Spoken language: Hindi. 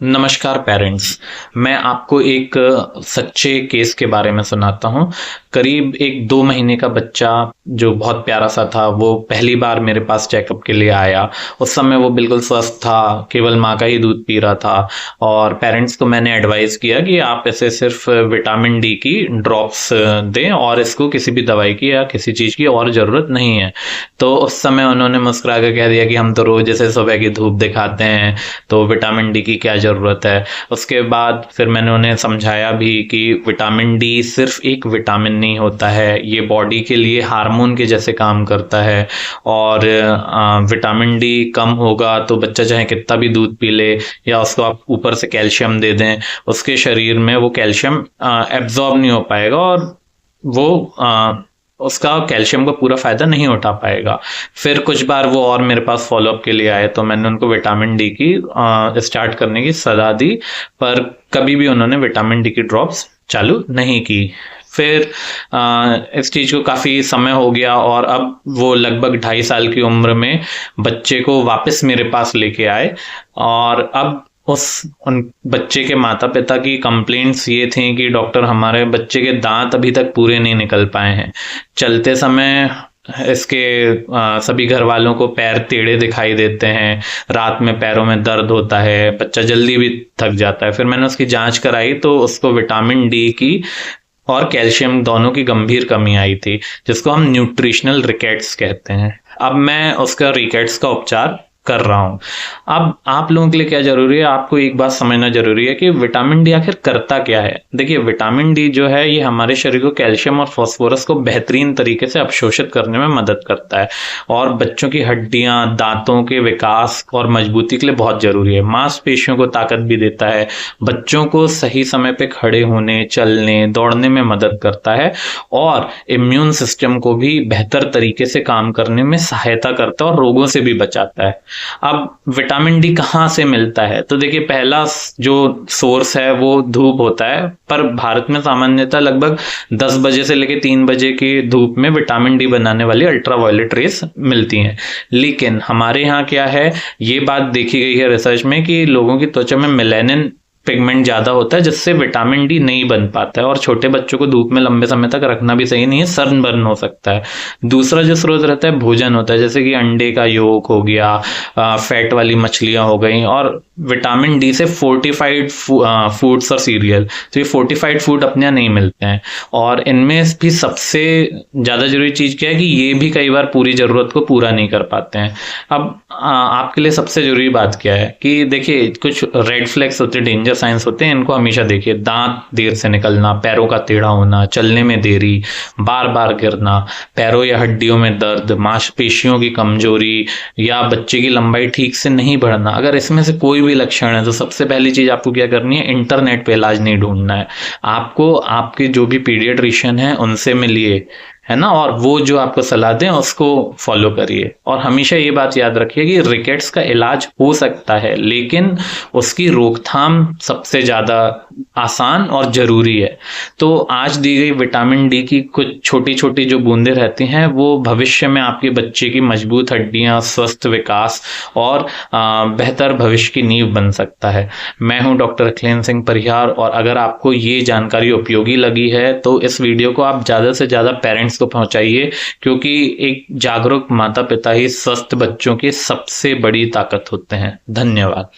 नमस्कार पेरेंट्स। मैं आपको एक सच्चे केस के बारे में सुनाता हूँ। करीब एक 2 महीने का बच्चा जो बहुत प्यारा सा था, वो पहली बार मेरे पास चेकअप के लिए आया। उस समय वो बिल्कुल स्वस्थ था, केवल माँ का ही दूध पी रहा था और पेरेंट्स को मैंने एडवाइस किया कि आप इसे सिर्फ विटामिन डी की ड्रॉप्स दें और इसको किसी भी दवाई की या किसी चीज़ की और ज़रूरत नहीं है। तो उस समय उन्होंने मुस्कुरा कर कह दिया कि हम तो रोज़ जैसे सुबह की धूप दिखाते हैं, तो विटामिन डी की क्या ज़रूरत है। उसके बाद फिर मैंने उन्हें समझाया भी कि विटामिन डी सिर्फ एक विटामिन नहीं होता है, ये बॉडी के लिए हार्मोन के जैसे काम करता है और विटामिन डी कम होगा तो बच्चा चाहे कितना भी दूध पी ले या उसको आप ऊपर से कैल्शियम दे दें, उसके शरीर में वो कैल्शियम एब्जॉर्ब नहीं हो पाएगा और वो उसका कैल्शियम का पूरा फायदा नहीं उठा पाएगा। फिर कुछ बार वो और मेरे पास फॉलोअप के लिए आए तो मैंने उनको विटामिन डी की स्टार्ट करने की सलाह दी, पर कभी भी उन्होंने विटामिन डी की ड्रॉप्स चालू नहीं की। फिर इस चीज़ को काफ़ी समय हो गया और अब वो लगभग 2.5 साल की उम्र में बच्चे को वापस मेरे पास लेके आए और अब उन बच्चे के माता पिता की कंप्लेंट्स ये थी कि डॉक्टर हमारे बच्चे के दांत अभी तक पूरे नहीं निकल पाए हैं। चलते समय इसके सभी घर वालों को पैर टेढ़े दिखाई देते हैं, रात में पैरों में दर्द होता है, बच्चा जल्दी भी थक जाता है। फिर मैंने उसकी जांच कराई तो उसको विटामिन डी की और कैल्शियम दोनों की गंभीर कमी आई थी, जिसको हम न्यूट्रिशनल रिकेट्स कहते हैं। अब मैं उसका रिकेट्स का उपचार कर रहा हूं। अब आप लोगों के लिए क्या जरूरी है, आपको एक बात समझना जरूरी है कि विटामिन डी आखिर करता क्या है। देखिए, विटामिन डी जो है ये हमारे शरीर को कैल्शियम और फास्फोरस को बेहतरीन तरीके से अवशोषित करने में मदद करता है और बच्चों की हड्डियां, दांतों के विकास और मजबूती के लिए बहुत जरूरी है। मांसपेशियों को ताकत भी देता है, बच्चों को सही समय पे खड़े होने, चलने, दौड़ने में मदद करता है और इम्यून सिस्टम को भी बेहतर तरीके से काम करने में सहायता करता है और रोगों से भी बचाता है। अब विटामिन डी कहाँ से मिलता है, तो देखिए, पहला जो सोर्स है वो धूप होता है, पर भारत में सामान्यतः लगभग 10 बजे से लेकर 3 बजे की धूप में विटामिन डी बनाने वाली अल्ट्रावायलेट रेस मिलती हैं। लेकिन हमारे यहाँ क्या है, ये बात देखी गई है रिसर्च में कि लोगों की त्वचा में मेलानिन पिगमेंट ज्यादा होता है, जिससे विटामिन डी नहीं बन पाता है और छोटे बच्चों को धूप में लंबे समय तक रखना भी सही नहीं है, सन बर्न हो सकता है। दूसरा जो स्रोत रहता है भोजन होता है, जैसे कि अंडे का योक हो गया, फैट वाली मछलियां हो गई और विटामिन डी से फोर्टिफाइड फूड्स और सीरियल। तो ये फोर्टिफाइड फूड अपने यहाँ नहीं मिलते हैं और इनमें भी सबसे ज्यादा जरूरी चीज क्या है कि ये भी कई बार पूरी जरूरत को पूरा नहीं कर पाते हैं। अब आपके लिए सबसे जरूरी बात क्या है कि देखिए, कुछ रेड फ्लैग्स होते हैं, डेंजर साइंस होते हैं, इनको हमेशा देखिए। दांत देर से निकलना, पैरों का टेढ़ा होना, चलने में देरी, बार बार गिरना, पैरों या हड्डियों में दर्द, मांसपेशियों की कमजोरी या बच्चे की लंबाई ठीक से नहीं बढ़ना। अगर इसमें से कोई भी लक्षण है तो सबसे पहली चीज आपको क्या करनी है, इंटरनेट पे इलाज नहीं ढूंढना है। आपको आपके जो भी पीडियाट्रिशियन है उनसे मिलिए, है ना, और वो जो आपको सलाह दें उसको फॉलो करिए। और हमेशा ये बात याद रखिए कि रिकेट्स का इलाज हो सकता है, लेकिन उसकी रोकथाम सबसे ज्यादा आसान और जरूरी है। तो आज दी गई विटामिन डी की कुछ छोटी छोटी जो बूंदें रहती हैं वो भविष्य में आपके बच्चे की मजबूत हड्डियां, स्वस्थ विकास और बेहतर भविष्य की नींव बन सकता है। मैं हूं डॉक्टर अखिलेन सिंह परिहार और अगर आपको ये जानकारी उपयोगी लगी है तो इस वीडियो को आप ज्यादा से ज्यादा पेरेंट्स को पहुंचाइए, क्योंकि एक जागरूक माता पिता ही स्वस्थ बच्चों की सबसे बड़ी ताकत होते हैं। धन्यवाद।